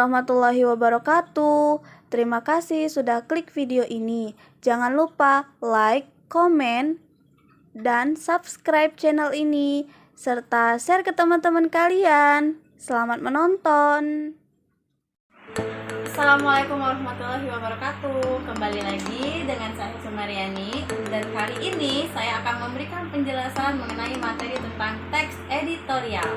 warahmatullahi wabarakatuh. Terima kasih sudah klik video ini. Jangan lupa like, komen, dan subscribe channel ini, serta share ke teman-teman kalian. Selamat menonton. Assalamualaikum warahmatullahi wabarakatuh. Kembali lagi dengan saya Sumariani. Dan kali ini saya akan memberikan penjelasan mengenai materi tentang teks editorial.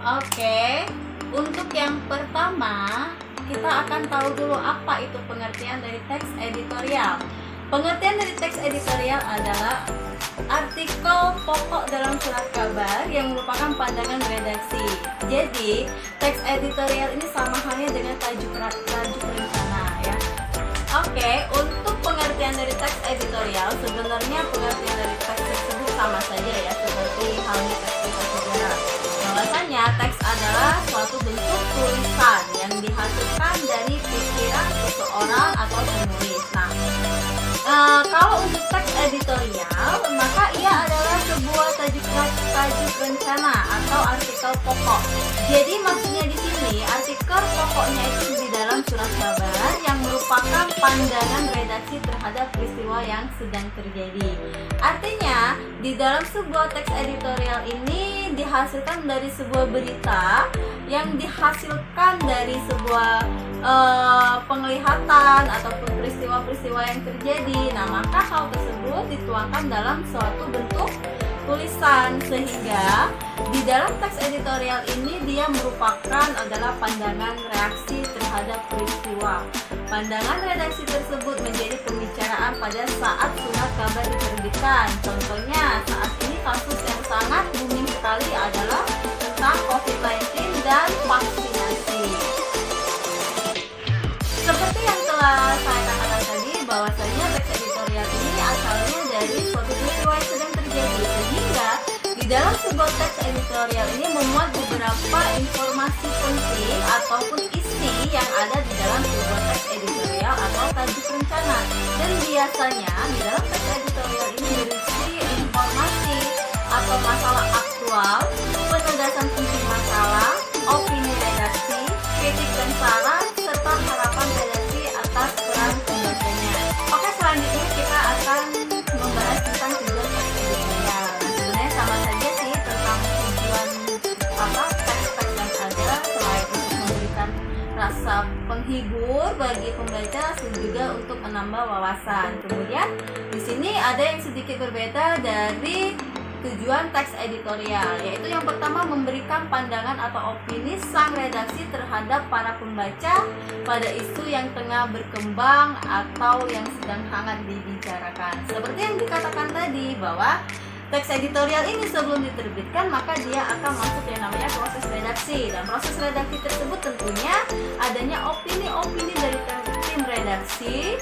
Oke, untuk yang pertama kita akan tahu dulu apa itu pengertian dari teks editorial. Pengertian dari teks editorial adalah artikel pokok dalam surat kabar yang merupakan pandangan redaksi. Jadi, teks editorial ini sama halnya dengan tajuk rencana ya. Oke, untuk pengertian dari teks editorial, sebenarnya pengertian dari teks tersebut sama saja ya, seperti halnya teks sejarah. Bahwasanya teks adalah suatu bentuk tulisan yang dihasilkan dari pikiran seseorang atau penulis. Kalau untuk teks editorial, maka ia adalah sebuah tajuk rencana atau artikel pokok. Jadi maksudnya di sini artikel pokoknya itu di dalam surat kabar yang merupakan pandangan redaksi terhadap peristiwa yang sedang terjadi. Artinya di dalam sebuah teks editorial ini dihasilkan dari sebuah berita yang dihasilkan dari sebuah penglihatan ataupun peristiwa-peristiwa yang terjadi. Nah, maka hal tersebut dituangkan dalam suatu bentuk tulisan, sehingga di dalam teks editorial ini dia merupakan adalah pandangan reaksi terhadap peristiwa. Pandangan redaksi tersebut menjadi pembicaraan pada saat surat kabar diterbitkan. Contohnya saat ini kasus yang sangat booming sekali adalah tentang COVID-19 dan vaksinasi. Seperti yang telah saya katakan tadi, bahwasanya teks editorial ini asalnya dari suatu peristiwa yang sedang terjadi, sehingga di dalam sebuah teks editorial ini memuat beberapa informasi penting ataupun isi yang ada di dalam sebuah teks editorial atau tajuk rencana. Dan biasanya di dalam teks editorial ini berisi informasi atau masalah aktual, penegasan fungsi masalah, opini redaksi, kritik dan saran, serta harapan redaksi atas peran pembacanya. Oke, selanjutnya kita akan membahas tentang tujuan teks editorial. Sebenarnya sama saja sih tentang tujuan teks-teks yang ada, selain untuk memberikan rasa penghibur bagi pembaca dan juga untuk menambah wawasan. Kemudian di sini ada yang sedikit berbeda dari tujuan teks editorial, yaitu yang pertama memberikan pandangan atau opini sang redaksi terhadap para pembaca pada isu yang tengah berkembang atau yang sedang hangat dibicarakan. Seperti yang dikatakan tadi, bahwa teks editorial ini sebelum diterbitkan maka dia akan masuk yang namanya proses redaksi, dan proses redaksi tersebut tentunya adanya opini-opini dari tim redaksi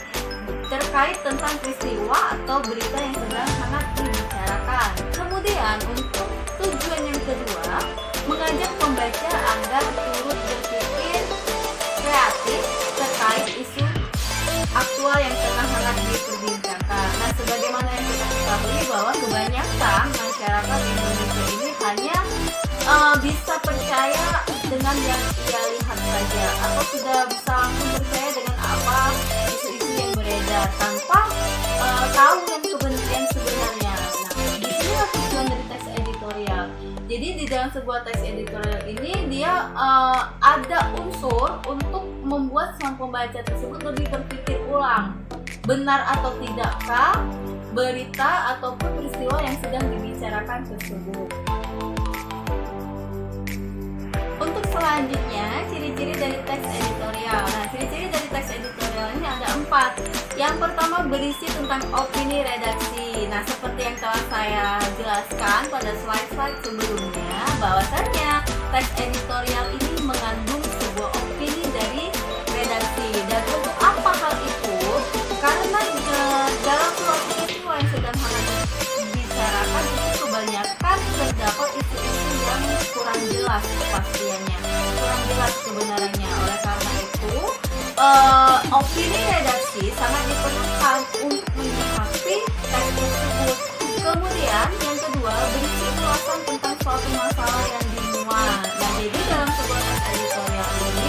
terkait tentang peristiwa atau berita yang sedang hangat dibicarakan. Kemudian untuk tujuan yang kedua, mengajak pembaca agar turut berpikir kreatif terkait isu aktual yang tengah hangat diperbincangkan. Nah, sebagaimana yang kita ketahui bahwa kebanyakan masyarakat Indonesia ini hanya bisa percaya dengan yang ia lihat saja, atau sudah bisa langsung percaya dengan apa isu-isu yang beredar tanpa tahu yang sebenarnya. Nah, di sini tujuan dari teks editorial. Jadi di dalam sebuah teks editorial ini dia ada unsur untuk membuat sang pembaca tersebut lebih berpikir ulang, benar atau tidakkah berita ataupun peristiwa yang sedang dibicarakan tersebut. Untuk selanjutnya, ciri-ciri dari teks editorial. Nah, ciri-ciri dari teks editorial ini ada 4. Yang pertama, berisi tentang opini redaksi. Nah, seperti yang telah saya jelaskan pada slide-slide sebelumnya, bahwasannya teks editorial ini mengandung sebuah opini dari redaksi. Dan untuk apa hal itu? Karena dalam suatu peristiwa yang sedang hangat dibicarakan itu kebanyakan terdapat isu-isu yang kurang jelas kepastiannya, kurang jelas kebenarannya. Oleh karena itu, opini redaksi sangat diperlukan untuk menyikapi teks tersebut. Kemudian yang kedua, berisi ulasan tentang suatu masalah yang dimuat. Nah, jadi dalam sebuah teks editorial ini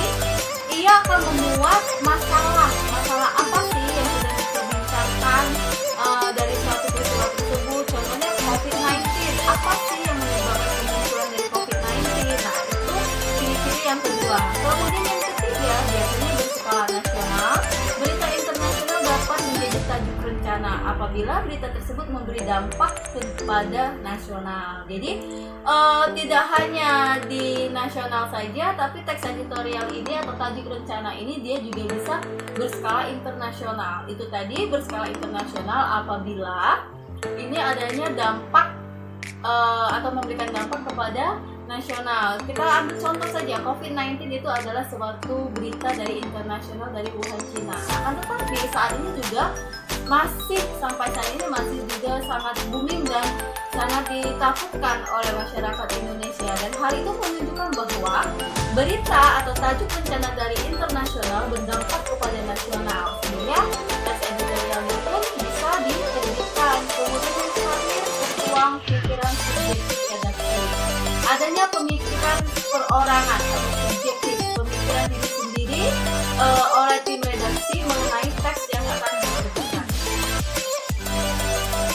berencana apabila berita tersebut memberi dampak kepada nasional. Jadi tidak hanya di nasional saja, tapi teks editorial ini atau tajuk rencana ini dia juga bisa berskala internasional. Itu tadi berskala internasional apabila ini adanya dampak atau memberikan dampak kepada nasional. Kita ambil contoh saja, COVID-19 itu adalah suatu berita dari internasional dari Wuhan, Cina. Akan tetapi saat ini juga masih sampai saat ini masih juga sangat booming dan sangat ditakutkan oleh masyarakat Indonesia, dan hal itu menunjukkan bahwa berita atau tajuk bencana dari internasional berdampak kepada nasional, sehingga teks editorialnya pun bisa diterbitkan. Kemudian yang terakhir, peluang pikiran subjektif redaksi. Adanya pemikiran perorangan atau subjektif, pemikiran diri sendiri oleh tim redaksi mengenai teks yang akan diterbitkan.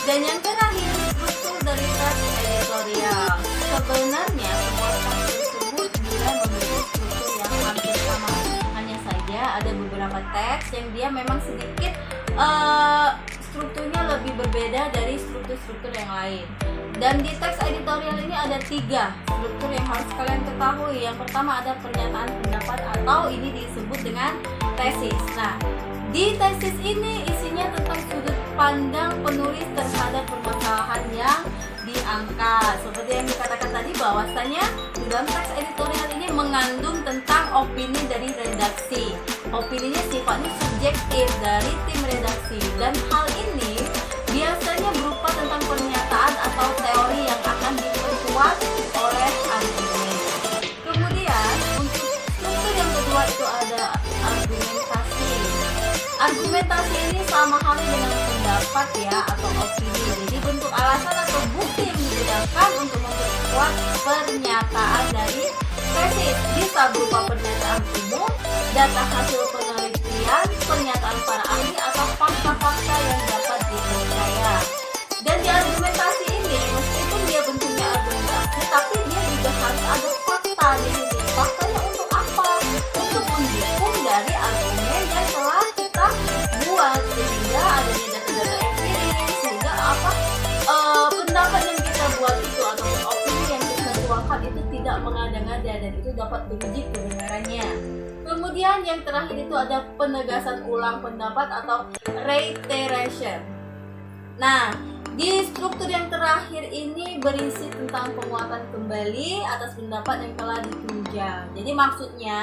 Dan yang terakhir, struktur dari teks editorial. Sebenarnya semua teks tersebut dia memiliki struktur yang hampir sama. Hanya saja ada beberapa teks yang dia memang sedikit strukturnya lebih berbeda dari struktur-struktur yang lain. Dan di teks editorial ini ada 3 struktur yang harus kalian ketahui. Yang pertama ada pernyataan pendapat atau ini disebut dengan tesis. Nah, di tesis ini isinya tentang sudut pandang penulis terhadap permasalahan yang diangkat. Seperti yang dikatakan tadi bahwasanya di dalam teks editorial ini mengandung tentang opini dari redaksi. Opininya sifatnya subjektif dari tim redaksi, dan hal ini biasanya berupa tentang pernyataan atau teori yang akan diperkuat oleh argumen. Kemudian untuk struktur yang kedua itu ada argumentasi. Argumentasi ini sama halnya dengan pendapat ya atau opini. Jadi bentuk alasan atau bukti yang digunakan untuk memperkuat pernyataan dari tesis. Bisa berupa pernyataan umum, data hasil penelitian, pernyataan para ahli atau fakta-fakta yang dapat dipercaya. Dan di argumentasi ini, meskipun dia bentuknya argumentasi, tapi dia juga harus ada fakta di sini. Faktanya untuk apa? Untuk mendukung dari argumen yang telah kita buat, sehingga adanya data-data empiris, sehingga pendapat yang kita buat itu atau opini yang kita tuangkan itu tidak mengada-ngada dan itu dapat diuji kebenarannya. Kemudian yang terakhir itu ada penegasan ulang pendapat atau reiteration. Nah, di struktur yang terakhir ini berisi tentang penguatan kembali atas pendapat yang telah ditunjang. Jadi maksudnya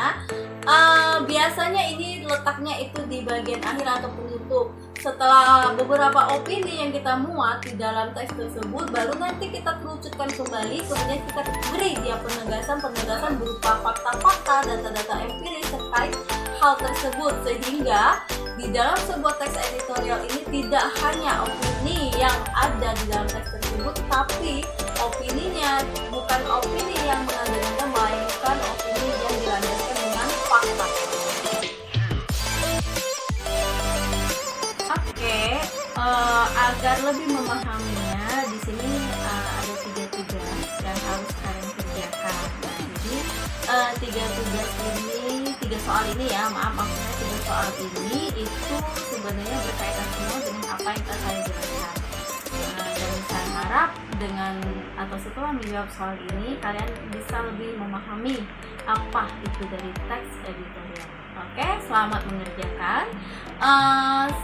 biasanya ini letaknya itu di bagian akhir atau penutup. Setelah beberapa opini yang kita muat di dalam teks tersebut, baru nanti kita kerucutkan kembali, kemudian kita beri dia penegasan berupa fakta-fakta, data-data empiris terkait hal tersebut, sehingga di dalam sebuah teks editorial ini tidak hanya opini yang ada di dalam teks tersebut, tapi opininya bukan opini yang mengada-ngada, melainkan opini yang dilandaskan dengan fakta. Oke, agar lebih memahaminya, di sini ada 3 tugas yang harus kalian kerjakan. Nah, jadi 3 soal ini ya, maksudnya 3 soal ini itu sebenarnya berkaitan semua dengan apa yang saya jelaskan. Dan saya harap dengan atau setelah menjawab soal ini kalian bisa lebih memahami apa itu dari teks editorial. Oke, selamat mengerjakan.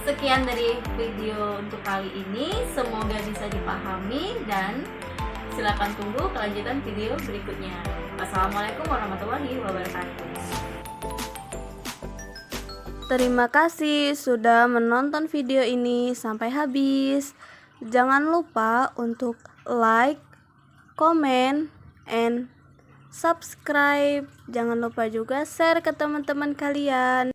Sekian dari video untuk kali ini, semoga bisa dipahami dan silakan tunggu kelanjutan video berikutnya. Wassalamualaikum warahmatullahi wabarakatuh. Terima kasih sudah menonton video ini sampai habis. Jangan lupa untuk like, comment, and subscribe. Jangan lupa juga share ke teman-teman kalian.